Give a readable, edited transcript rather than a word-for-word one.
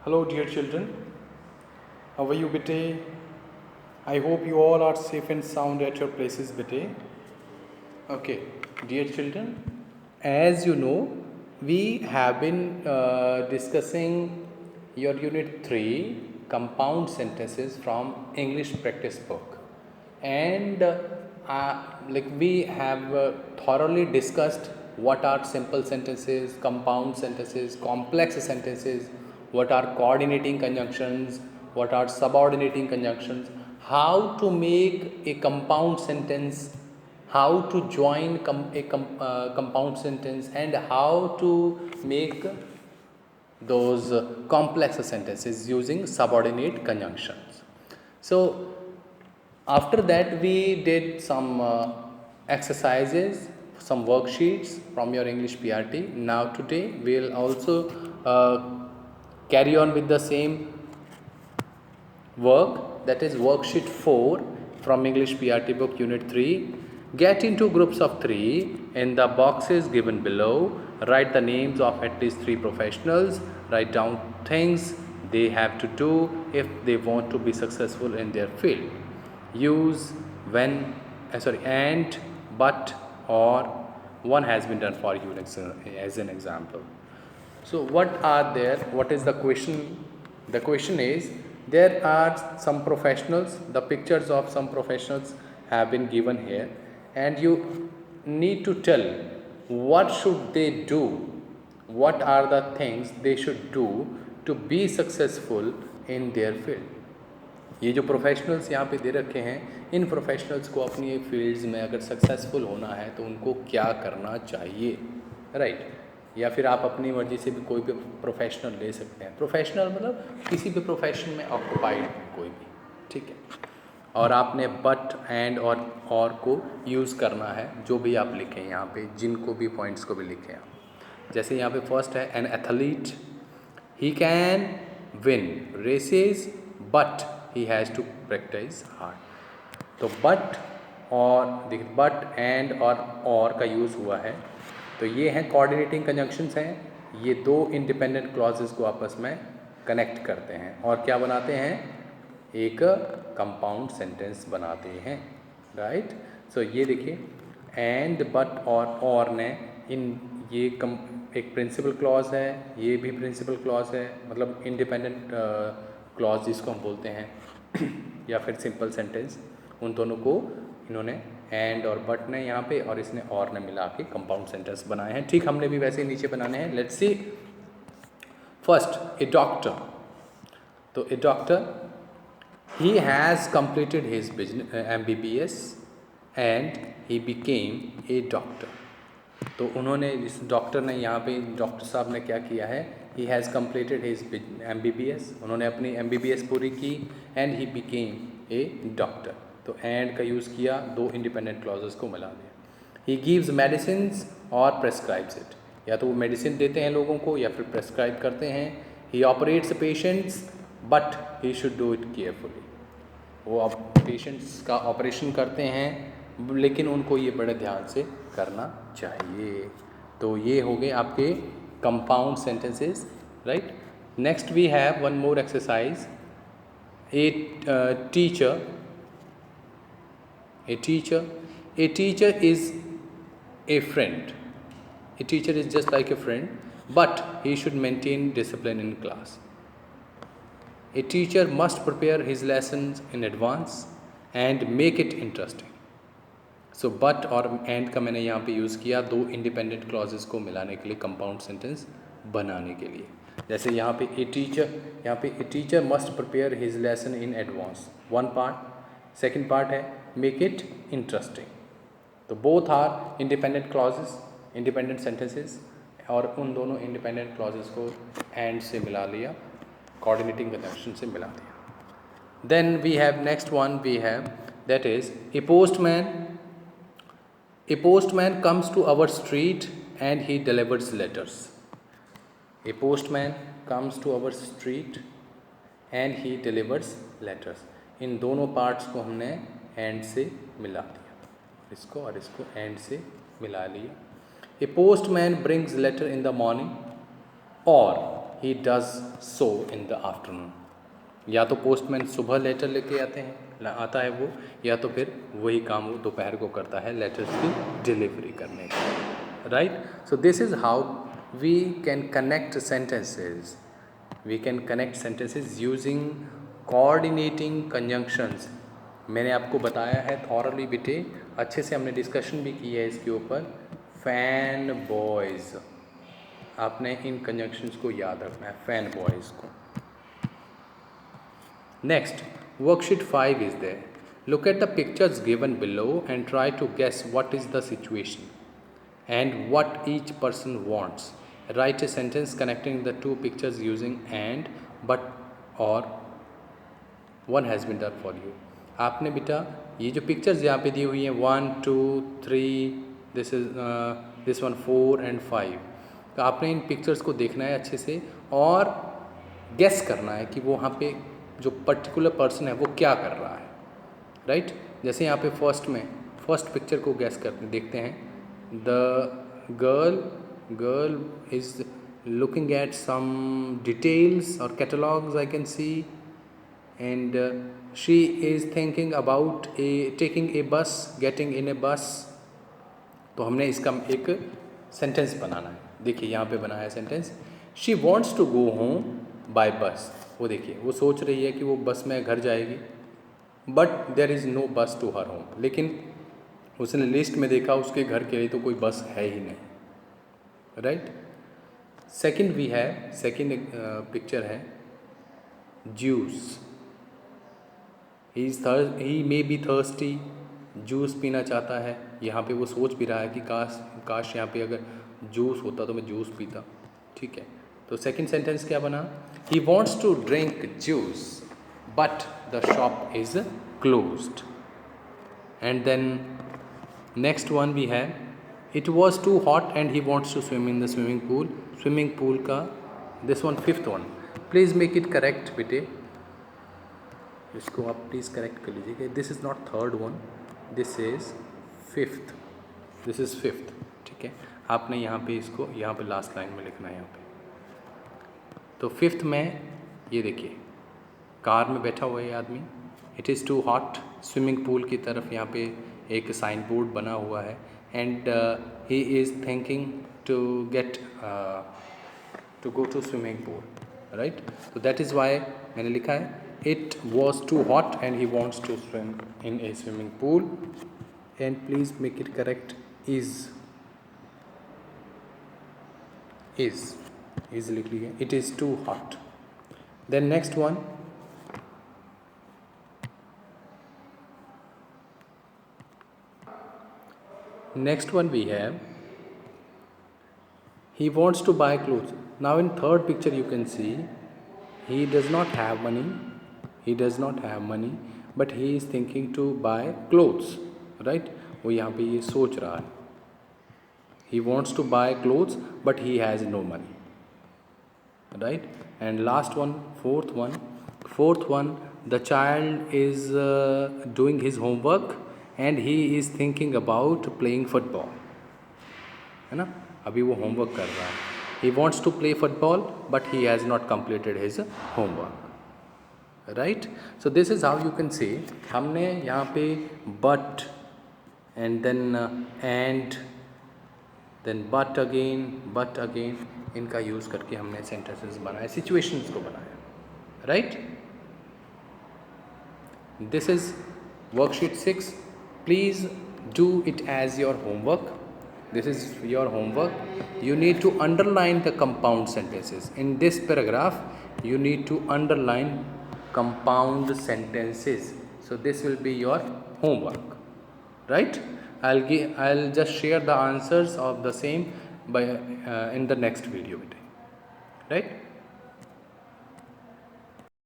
Hello, dear children. How are you, bete? I hope you all are safe and sound at your places, bete. Okay, dear children, as you know, we have been discussing your Unit 3 compound sentences from English practice book, and we have thoroughly discussed what are simple sentences, compound sentences, complex sentences, what are coordinating conjunctions, what are subordinating conjunctions, how to make a compound sentence, how to join compound sentence, and how to make those complex sentences using subordinate conjunctions. So after that we did some exercises, some worksheets from your English PRT. Now today we'll also carry on with the same work, that is worksheet 4 from English PRT book Unit 3. Get into groups of 3 in the boxes given below. Write the names of at least 3 professionals. Write down things they have to do if they want to be successful in their field. Use when, and, but, or. One has been done for you as an example. So what are there? What is the question? The question is, there are some professionals, the pictures of some professionals have been given here, and you need to tell what should they do, what are the things they should do to be successful in their field. ये जो professionals यहाँ पे दे रखे हैं, इन professionals को अपनी fields में अगर सक्सेसफुल होना है तो उनको क्या करना चाहिए, राइट? या फिर आप अपनी मर्ज़ी से भी कोई भी प्रोफेशनल ले सकते हैं. प्रोफेशनल मतलब किसी भी प्रोफेशन में ऑक्यूपाइड कोई भी, ठीक है. और आपने बट, एंड और को यूज़ करना है, जो भी आप लिखें यहाँ पे, जिनको भी पॉइंट्स को भी लिखें आप. जैसे यहाँ पे फर्स्ट है an athlete, he can win races but he has to practise hard. तो बट और देखिए, बट, एंड और का यूज़ हुआ है. तो ये हैं कोऑर्डिनेटिंग कंजंक्शंस हैं. ये दो इंडिपेंडेंट क्लॉजेस को आपस में कनेक्ट करते हैं और क्या बनाते हैं, एक कंपाउंड सेंटेंस बनाते हैं, राइट. सो ये देखिए, एंड, बट और ने ये एक प्रिंसिपल क्लॉज है, ये भी प्रिंसिपल क्लॉज है, मतलब इंडिपेंडेंट क्लॉज जिसको हम बोलते हैं या फिर सिंपल सेंटेंस, उन दोनों को इन्होंने एंड और बट ने यहाँ पे और इसने और ने मिला के कंपाउंड सेंटेंस बनाए हैं. ठीक, हमने भी वैसे ही नीचे बनाने हैं. Let's see. First, a doctor. तो a doctor, he has completed his MBBS and he became a doctor. तो उन्होंने, इस डॉक्टर ने यहाँ पे, डॉक्टर साहब ने क्या किया है, ही हैज़ कंप्लीटेड हिज MBBS, उन्होंने अपनी MBBS पूरी की, and he became a doctor. तो एंड का यूज़ किया, दो इंडिपेंडेंट क्लॉजेस को मिला दिया. ही गिव्स मेडिसिन्स और प्रेस्क्राइब्स इट, या तो वो मेडिसिन देते हैं लोगों को या फिर प्रेस्क्राइब करते हैं. He operates patients but he should do it carefully, वो अब पेशेंट्स का ऑपरेशन करते हैं लेकिन उनको ये बड़े ध्यान से करना चाहिए. तो ये हो गए आपके compound sentences, right. Next we have one more exercise. A teacher is a friend. A teacher is just like a friend, but he should maintain discipline in class. A teacher must prepare his lessons in advance and make it interesting. So but और and का मैंने यहाँ पे use किया दो independent clauses को मिलाने के लिए, कंपाउंड सेंटेंस बनाने के लिए. जैसे यहाँ पे a teacher must prepare his lesson in advance, one part. Second part है मेक इट इंटरेस्टिंग. तो both are independent clauses, independent sentences, और उन दोनों इंडिपेंडेंट क्लॉजेस को एंड से मिला लिया, कोऑर्डिनेटिंग कंजंक्शन से मिला दिया. Then we have next one, we have that is a postman comes to our street and he delivers letters. A postman comes to our street and he delivers letters. इन दोनों parts को हमने and से मिला दिया, इसको और इसको and से मिला लिया. A postman brings letter in the morning, और he does so in the afternoon. या तो पोस्टमैन सुबह लेटर लेके आता है वो, या तो फिर वही काम वो दोपहर को करता है लेटर्स की डिलीवरी करने का, right. So this is how we can connect sentences. We can connect sentences using coordinating conjunctions. मैंने आपको बताया है थॉरली बेटे, अच्छे से हमने डिस्कशन भी की है इसके ऊपर. फैन बॉयज़, आपने इन कंजंक्शंस को याद रखना है, फैन बॉयज़ को. Next, worksheet 5 is there. Look at the pictures given below and try to guess what is the situation and what each person wants. Write a sentence connecting the two pictures using and, but, or one has been done for you. आपने बेटा ये जो pictures यहाँ पे दी हुई हैं 1 2 3, this one 4 and 5, तो आपने इन पिक्चर्स को देखना है अच्छे से और गेस करना है कि वो वहाँ पे जो पर्टिकुलर पर्सन है वो क्या कर रहा है, राइट. जैसे यहाँ पे फर्स्ट पिक्चर को गेस करते देखते हैं. The girl is looking at some details or catalogs I can see, and she is thinking about taking a bus, getting in a bus. तो हमने इसका एक सेंटेंस बनाना है. देखिए यहाँ पे बना है sentence, she wants to go home by bus. वो देखिए वो सोच रही है कि वो बस में घर जाएगी, but there is no bus to her home. लेकिन उसने लिस्ट में देखा उसके घर के लिए तो कोई बस है ही नहीं, राइट. सेकंड पिक्चर है juice. He may be thirsty, juice पीना चाहता है. यहाँ पे वो सोच भी रहा है कि काश यहाँ पे अगर जूस होता तो मैं जूस पीता, ठीक है. तो सेकंड सेंटेंस क्या बना, he wants to drink juice but the shop is closed. And then next one भी है, it was too hot and he wants to swim in the swimming pool. Swimming pool का this one fifth one. Please make it correct बेटे, इसको आप please correct कर लीजिएगा. This is not third one, this is fifth. ठीक है. आपने यहाँ पे इसको यहाँ पे लास्ट लाइन में लिखना है यहाँ पे. तो फिफ्थ में ये देखिए कार में बैठा हुआ है आदमी, it is too hot. Swimming pool की तरफ यहाँ पे एक साइन बोर्ड बना हुआ है, and he is thinking to get to go to swimming pool, right. तो दैट इज़ वाई मैंने लिखा है it was too hot and he wants to swim in a swimming pool. And please make it correct, is लिख लीजिए, it is too hot. Then next one, next one we have, he wants to buy clothes. Now in third picture you can see he does not have money, but he is thinking to buy clothes, right. वो यहाँ पे ये सोच रहा है, he wants to buy clothes but he has no money, right. And last one, fourth one, the child is doing his homework and he is thinking about playing football, है ना. अभी वो होमवर्क कर रहा है. he wants to play football but he has not completed his homework, right. so this is how you can say, हमने यहाँ पे but and then but again इनका यूज़ करके हमने सेंटेंसेस बनाए, सिचुएशंस को बनाया, right. This is worksheet 6. Please do it as your homework. This is your homework. You need to underline the compound sentences. In this paragraph, you need to underline compound sentences. So this will be your homework, right? I'll just share the answers of the same by in the next video, right?